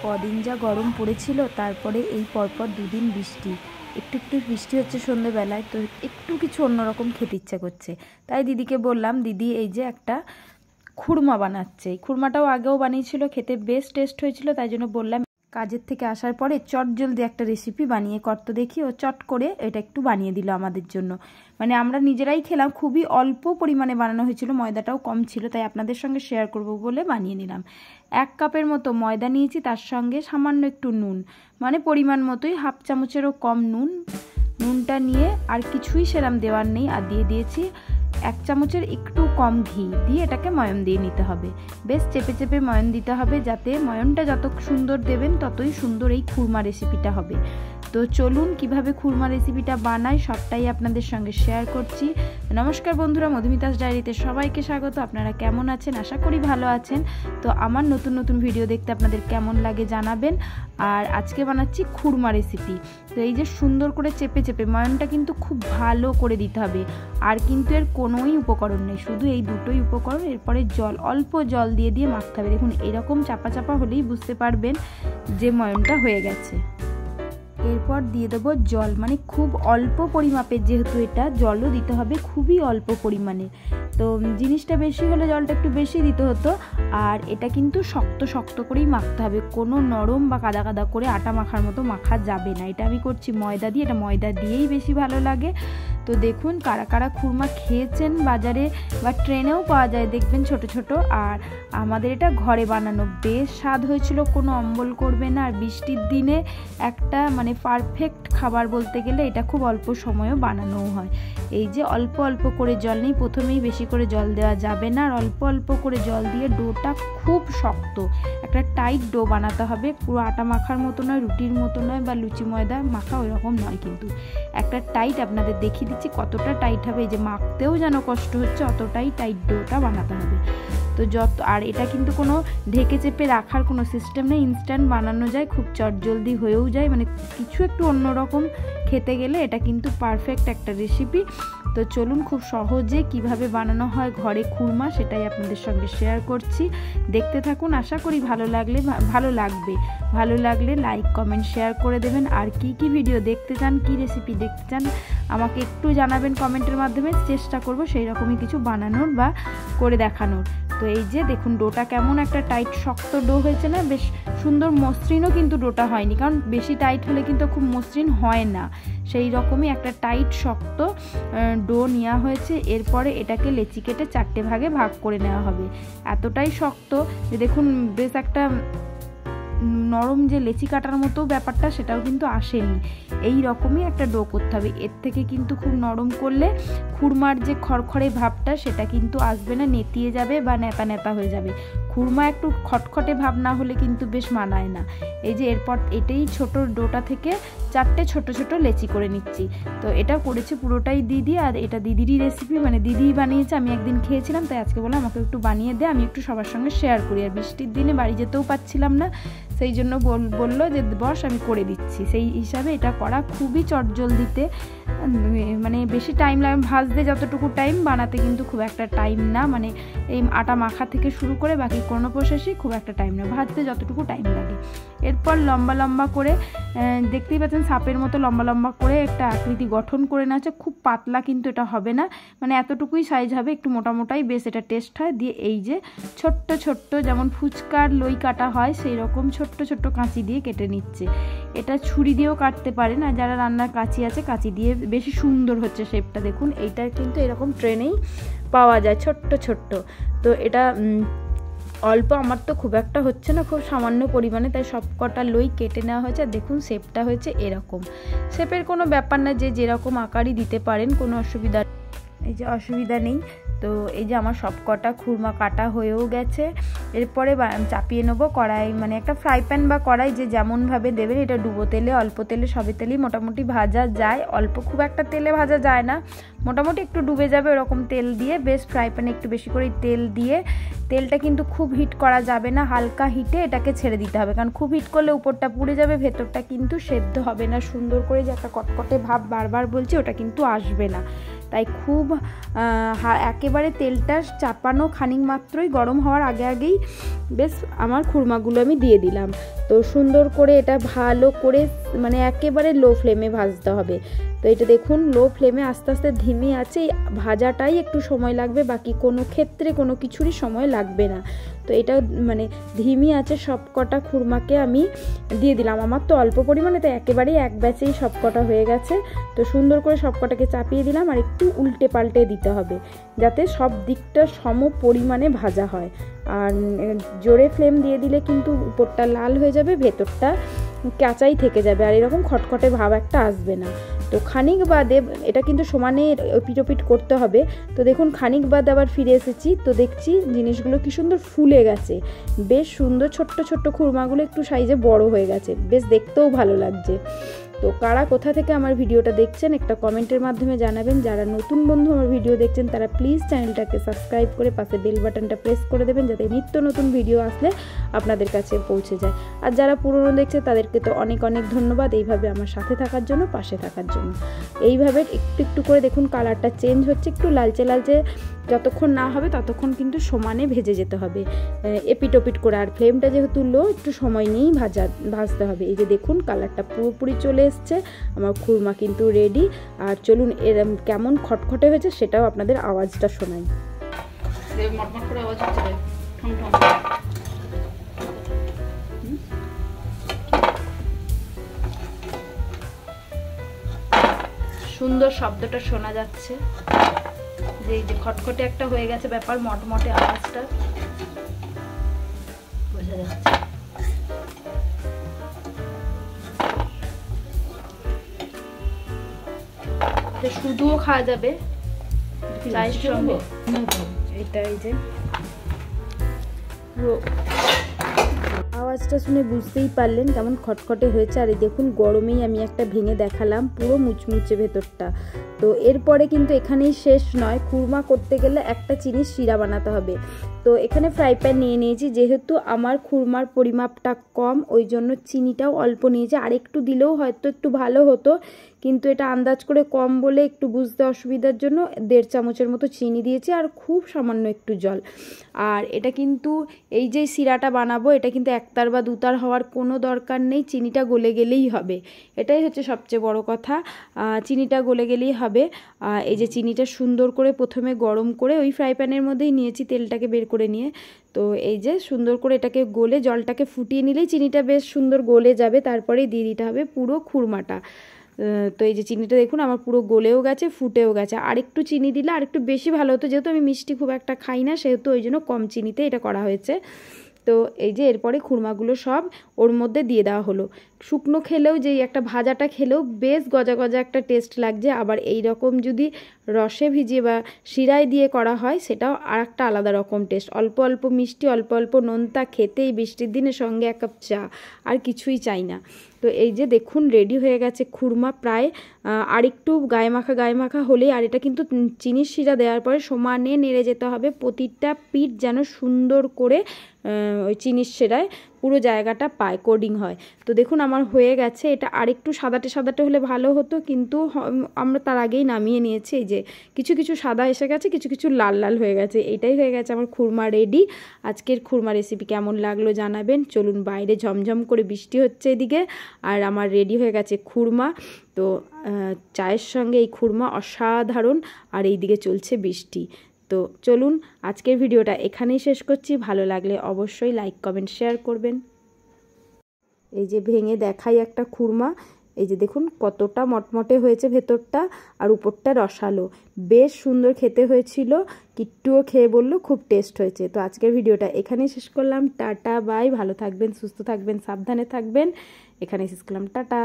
কদিন যা গরম পড়েছিল, তারপরে এই পরপর দুদিন বৃষ্টি, একটু একটু বৃষ্টি হচ্ছে সন্ধ্যেবেলায়, তো একটু কিছু অন্যরকম খেতে ইচ্ছা করছে। তাই দিদিকে বললাম, দিদি এই যে একটা খুরমা বানাচ্ছে। এই খুরমাটাও আগেও বানিয়েছিল, খেতে বেশ টেস্ট হয়েছিল, তাই জন্য বললাম কাজের থেকে আসার পরে চট জলদি একটা রেসিপি বানিয়ে করতে দেখি। ও চট করে এটা একটু বানিয়ে দিল আমাদের জন্য। মানে আমরা নিজেরাই খেলাম, খুবই অল্প পরিমাণে বানানো হয়েছিল, ময়দাটাও কম ছিল, তাই আপনাদের সঙ্গে শেয়ার করব বলে বানিয়ে নিলাম। 1 কাপের মতো ময়দা নিয়েছি, তার সঙ্গে সামান্য একটু নুন, মানে পরিমাণ মতোই, হাফ চামচেরও কম নুনটা নিয়ে আর কিছুই সেরাম দেওয়ার নেই, আর দিয়ে দিয়েছি 1 চামচের একটু কম ঘি দিয়ে এটাকে ময়ন দিয়ে নিতে হবে। বেশ চেপে চেপে ময়ন দিতে হবে, যাতে ময়নটা যত সুন্দর দেবেন ততই সুন্দর এই খুরমা রেসিপিটা হবে। তো চলুন কিভাবে খুরমা রেসিপিটা বানাই সবটাই আপনাদের সঙ্গে শেয়ার করছি। নমস্কার বন্ধুরা, মধুমিতাস ডায়েরিতে সবাইকে স্বাগত। আপনারা কেমন আছেন? আশা করি ভালো আছেন। তো আমার নতুন নতুন ভিডিও দেখতে আপনাদের কেমন লাগে জানাবেন। আর আজকে বানাচ্ছি খুরমা রেসিপি। তো এই যে সুন্দর করে চেপে চেপে ময়নটা কিন্তু খুব ভালো করে দিতে হবে, আর কিন্তু এর কোনোই উপকরণ নেই, শুধু এই দুটোই উপকরণ। এরপরে জল, অল্প জল দিয়ে দিয়ে মাখতে হবে। দেখুন এরকম চাপা চাপা হলেই বুঝতে পারবেন যে ময়নটা হয়ে গেছে। এরপর দিয়ে দেবো জল, মানে খুব অল্প পরিমাপের, যেহেতু এটা জলও দিতে হবে খুবই অল্প পরিমাণে। তো জিনিসটা বেশি হলে জলটা একটু বেশি দিতে হতো। আর এটা কিন্তু শক্ত শক্ত করেই মাখতে হবে, কোনো নরম বা কাদা কাদা করে আটা মাখার মতো মাখা যাবে না। এটা আমি করছি ময়দা দিয়ে, এটা ময়দা দিয়েই বেশি ভালো লাগে। তো দেখুন কারা কারা খুরমা খেয়েছেন, বাজারে বা ট্রেনেও পাওয়া যায় দেখবেন ছোট ছোট। আর আমাদের এটা ঘরে বানানো, বেশ স্বাদ হয়েছিল, কোনো অম্বল করবে না। আর বৃষ্টির দিনে একটা মানে পারফেক্ট খাবার বলতে গেলে এটা, খুব অল্প সময়েও বানানোও হয়। এই যে অল্প অল্প করে জল নেই, প্রথমেই বেশি করে জল দেওয়া যাবে না, আর অল্প অল্প করে জল দিয়ে ডোটা খুব শক্ত একটা টাইট ডো বানাতে হবে। পুরো আটা মাখার মতো নয়, রুটির মতো নয়, বা লুচি ময়দা মাখা ওই রকম নয়, কিন্তু একটা টাইট, আপনাদের দেখিয়ে দিচ্ছি কতটা টাইট হবে। এই যে মাখতেও যেন কষ্ট হচ্ছে, অতটাই টাইট ডোটা বানাতে হবে। তো আর এটা কিন্তু কোনো ঢেকে চেপে রাখার কোনো সিস্টেম নেই, ইনস্ট্যান্ট বানানো যায়, খুব চটজলদি হয়েও যায়। মানে কিছু একটু অন্যরকম খেতে গেলে এটা কিন্তু পারফেক্ট একটা রেসিপি। তো চলুন খুব সহজে কিভাবে বানানো হয় ঘরে খুরমা, সেটাই আপনাদের সঙ্গে শেয়ার করছি। দেখতে থাকুন, আশা করি ভালো লাগবে। ভালো লাগলে লাইক কমেন্ট শেয়ার করে দেবেন। আর কি কি ভিডিও দেখতে চান, কি রেসিপি দেখতে চান আমাকে একটু জানাবেন কমেন্টের মাধ্যমে, চেষ্টা করব সেই রকমই কিছু বানানোর বা করে দেখানোর। তো এই যে দেখুন ডোটা কেমন একটা টাইট শক্ত ডো হয়েছে না, বেশ সুন্দর মসৃণও কিন্তু ডোটা হয়নি, কারণ বেশি টাইট হলে কিন্তু খুব মসৃণ হয় না। সেই রকমই একটা টাইট শক্ত ডো নেওয়া হয়েছে। এরপরে এটাকে লেচি কেটে 4টে ভাগে ভাগ করে নেওয়া হবে। এতটাই শক্ত যে দেখুন বেশ একটা নরম যে লেচি কাটার মতো ব্যাপারটা, সেটাও কিন্তু আসেনি। এই রকমই একটা ডো করতে হবে। এর থেকে কিন্তু খুব নরম করলে খুরমার যে খড়খড়ে ভাবটা সেটা কিন্তু আসবে না, নেতিয়ে যাবে বা নেতা নেতা হয়ে যাবে। খুরমা একটু খটখটে ভাব না হলে কিন্তু বেশ মানায় না। এই যে এরপর এটাই ছোট ডোটা থেকে 4টে ছোট ছোট লেচি করে নিচ্ছি। তো এটা করেছে পুরোটাই দিদি, আর এটা দিদিরই রেসিপি, মানে দিদিই বানিয়েছে। আমি একদিন খেয়েছিলাম, তাই আজকে বললাম আমাকে একটু বানিয়ে দে, আমি একটু সবার সঙ্গে শেয়ার করি। আর বৃষ্টির দিনে বাড়ি যেতেও পাচ্ছিলাম না, সেই জন্য বললো যে বস আমি করে দিচ্ছি। সেই হিসাবে এটা করা খুবই চটজলদিতে, মানে বেশি টাইম লাগে, ভাজতে যতটুকু টাইম বানাতে কিন্তু খুব একটা টাইম না। মানে এই আটা মাখা থেকে শুরু করে বাকি কোনো প্রসেসই খুব একটা টাইম না, ভাজতে যতটুকু টাইম লাগে। এরপর লম্বা লম্বা করে দেখতেই পাচ্ছেন সাপের মতো লম্বা লম্বা করে একটা আকৃতি গঠন করে নেওয়া হচ্ছে। খুব পাতলা কিন্তু এটা হবে না, মানে এতটুকুই সাইজ হবে, একটু মোটামোটাই বেশ এটা টেস্ট হয়। দিয়ে এই যে ছোট্ট ছোট্ট যেমন ফুচকার লই কাটা হয় সেই রকম ছোট্ট ছোট্ট কাঁচি দিয়ে কেটে নিচ্ছে। এটা ছুরি দিয়েও কাটতে পারেন, আর যারা রান্নার কাঁচি আছে কাঁচি দিয়ে বেশি সুন্দর হচ্ছে শেপটা। দেখুন এইটা কিন্তু এরকম ট্রেনেই পাওয়া যায় ছোট্ট ছোট্ট। তো এটা অল্প, আমার তো খুব একটা হচ্ছে না, খুব সামান্য পরিমাণে, তাই সব কটা লই কেটে নেওয়া হয়েছে। দেখুন শেপটা হয়েছে এরকম। শেপের কোনো ব্যাপার না, যে যেরকম আকারই দিতে পারেন, কোনো অসুবিধা নেই। তো এই যে আমার সব কটা খুরমা কাটা হয়েও গেছে। এরপরে চাপিয়ে নেবো কড়াই, মানে একটা ফ্রাই প্যান বা কড়াই, যে যেমনভাবে দেবেন। এটা ডুবো তেলে, অল্প তেলে, সবে তেলেই মোটামুটি ভাজা যায়। অল্প খুব একটা তেলে ভাজা যায় না, মোটামুটি একটু ডুবে যাবে ওরকম তেল দিয়ে বেশ ফ্রাই প্যানে একটু বেশি করে তেল দিয়ে, তেলটা কিন্তু খুব হিট করা যাবে না, হালকা হিটে এটাকে ছেড়ে দিতে হবে। কারণ খুব হিট করলে উপরটা পুড়ে যাবে, ভেতরটা কিন্তু সেদ্ধ হবে না সুন্দর করে, যে একটা কটকটে ভাব বারবার বলছি ওটা কিন্তু আসবে না। তাই খুব একেবারে তেলটা চাপানো খানিক মাত্রই, গরম হওয়ার আগেই বেশ আমার খুরমাগুলো আমি দিয়ে দিলাম। তো তো সুন্দর করে এটা ভালো করে মানে একেবারে লো ফ্লেমে ভাজতে হবে। তো এটা দেখুন লো ফ্লেমে আস্তে আস্তে ধিমে আছে, ভাজাটাই একটু সময় লাগবে, বাকি কোনো ক্ষেত্রে কোনো কিছুরই সময় লাগবে না। তো এটা মানে ধিমি আছে সব কটা খুরমাকে আমি দিয়ে দিলাম। আমার তো অল্প পরিমাণে, তো একেবারেই এক ব্যাচেই সব কটা হয়ে গেছে। তো সুন্দর করে সব কটাকে চাপিয়ে দিলাম, আর একটু উল্টে পাল্টে দিতে হবে যাতে সব দিকটা সম পরিমাণে ভাজা হয়। আর জোরে ফ্লেম দিয়ে দিলে কিন্তু উপরটা লাল হয়ে যাবে, ভেতরটা কাঁচাই থেকে যাবে, আর এরকম খটখটে ভাব একটা আসবে না। তো খানিক বাদে এটা কিন্তু সমানে পিটোপিট করতে হবে। তো দেখুন খানিক বাদে আবার ফিরে এসেছি, তো দেখছি জিনিসগুলো কি সুন্দর ফুলে গেছে, বেশ সুন্দর ছোট্ট ছোট্ট খুরমাগুলো একটু সাইজে বড় হয়ে গেছে, বেশ দেখতেও ভালো লাগছে। তো কারা কোথা থেকে আমার ভিডিওটা দেখছেন একটা কমেন্টের মাধ্যমে জানাবেন। যারা নতুন বন্ধু আমার ভিডিও দেখছেন তারা প্লিজ চ্যানেলটাকে সাবস্ক্রাইব করে পাশে বেল বাটনটা প্রেস করে দেবেন, যাতে নিত্য নতুন ভিডিও আসলে আপনাদের কাছে পৌঁছে যায়। আর যারা পুরনো দেখছে তাদেরকে তো অনেক অনেক ধন্যবাদ এইভাবে আমার সাথে থাকার জন্য, পাশে থাকার জন্য। এইভাবে একটু একটু করে দেখুন কালারটা চেঞ্জ হচ্ছে, একটু লালচে লালচে যতক্ষণ না হবে ততক্ষণ কিন্তু সমানে ভেজে যেতে হবে এপিটোপিট করে। আর ফ্লেমটা যেহেতু লো, একটু সময় নিয়েই ভাজতে হবে। এই যে দেখুন কালারটা পুরোপুরি চলে এসছে, আমার খুরমা কিন্তু রেডি। আর চলুন এর কেমন খটখটে হয়েছে সেটাও আপনাদের আওয়াজটা শোনাই। মটমট করে আওয়াজ হচ্ছে, ঠং ঠং। সুন্দর শব্দটা শোনা যাচ্ছে, যে এই যে খটখটে একটা হয়ে গেছে ব্যাপার, মটমটে আওয়াজটা বোঝা যাচ্ছে। শুধুও খাওয়া যাবে চায়ের সঙ্গে। এটা এই যে আওয়াজটা শুনে বুঝতেই পারলেন কেমন খটখটে হয়েছে। আর এই দেখুন গরমেই আমি একটা ভেঙে দেখালাম, পুরো মুচমুচে ভেতরটা। তো এরপরে কিন্তু এখানেই শেষ নয়, খুরমা করতে গেলে একটা চিনির শিরা বানাতে হবে। তো এখানে ফ্রাই প্যান নিয়ে নিয়েছি, যেহেতু আমার খুরমার পরিমাপটা কম ওই জন্য চিনিটাও অল্প নিয়েছি। আর একটু দিলেও হয়তো একটু ভালো হতো, কিন্তু এটা আন্দাজ করে কম বলে একটু বুঝতে অসুবিধার জন্য 1.5 চামচের মতো চিনি দিয়েছি, আর খুব সামান্য একটু জল। আর এটা কিন্তু এই যে শিরাটা বানাবো এটা কিন্তু একতার বা দুতার হওয়ার কোনো দরকার নেই, চিনিটা গলে গেলেই হবে। এটাই হচ্ছে সবচেয়ে বড় কথা, চিনিটা গলে গেলেই হবে। এই যে চিনিটা সুন্দর করে প্রথমে গরম করে ওই ফ্রাই প্যানের মধ্যেই নিয়েছি, তেলটাকে বের করে নিয়ে। তো এই যে সুন্দর করে এটাকে গলে জলটাকে ফুটিয়ে নিলেই চিনিটা বেশ সুন্দর গলে যাবে, তারপরেই দিয়ে দিতে হবে পুরো খুরমাটা। তো এই যে চিনিটা দেখুন আমার পুরো গলেও গেছে, ফুটেও গেছে। আর একটু চিনি দিলে আর একটু বেশি ভালো হতো, যেহেতু আমি মিষ্টি খুব একটা খাই না সেহেতু ওই জন্য কম চিনিতে এটা করা হয়েছে। তো এই যে এরপরে খুরমাগুলো সব ওর মধ্যে দিয়ে দেওয়া হলো। শুকনো খেলেও যেই একটা ভাজাটা খেলেও বেশ গজা গজা একটা টেস্ট লাগছে, আবার এই রকম যদি রসে ভিজিয়ে বা শিরায় দিয়ে করা হয় সেটাও আর একটা আলাদা রকম টেস্ট। অল্প অল্প মিষ্টি, অল্প অল্প নোনতা, খেতেই বৃষ্টির দিনে সঙ্গে এক কাপ চা, আর কিছুই চাই না। তো এই যে দেখুন রেডি হয়ে গেছে খুরমা প্রায়। আর একটু গায়ে মাখা হলেই, আর এটা কিন্তু চিনির শিরা দেওয়ার পরে সমানে নেড়ে যেতে হবে, প্রতিটা পিঠ যেন সুন্দর করে ওই চিনির শিরায় পুরো জায়গাটা পায়, কোডিং হয়। তো দেখুন আমার হয়ে গেছে। এটা আরেকটু সাদাটে হলে ভালো হতো, কিন্তু আমরা তার আগেই নামিয়ে নিয়েছি। এই যে কিছু কিছু সাদা এসে গেছে, কিছু কিছু লাল লাল হয়ে গেছে। এটাই হয়ে গেছে আমার খুরমা রেডি। আজকের খুরমা রেসিপি কেমন লাগলো জানাবেন। চলুন বাইরে ঝমঝম করে বৃষ্টি হচ্ছে এদিকে, আর আমার রেডি হয়ে গেছে খুরমা। তো চায়ের সঙ্গে এই খুরমা অসাধারণ, আর এইদিকে চলছে বৃষ্টি। তো চলুন আজকের ভিডিওটা এখানেই শেষ করছি। ভালো লাগলে অবশ্যই লাইক কমেন্ট শেয়ার করবেন। এই যে ভেঙে দেখাই একটা খুরমা, এই যে দেখুন কতটা মটমটে হয়েছে ভেতরটা, আর উপরটা রসালো, বেশ সুন্দর খেতে হয়েছিল। কিট্টুও খেয়ে বললো খুব টেস্ট হয়েছে। তো আজকের ভিডিওটা এখানেই শেষ করলাম। টাটা বাই, ভালো থাকবেন, সুস্থ থাকবেন, সাবধানে থাকবেন। এখানেই শেষ করলাম, টাটা।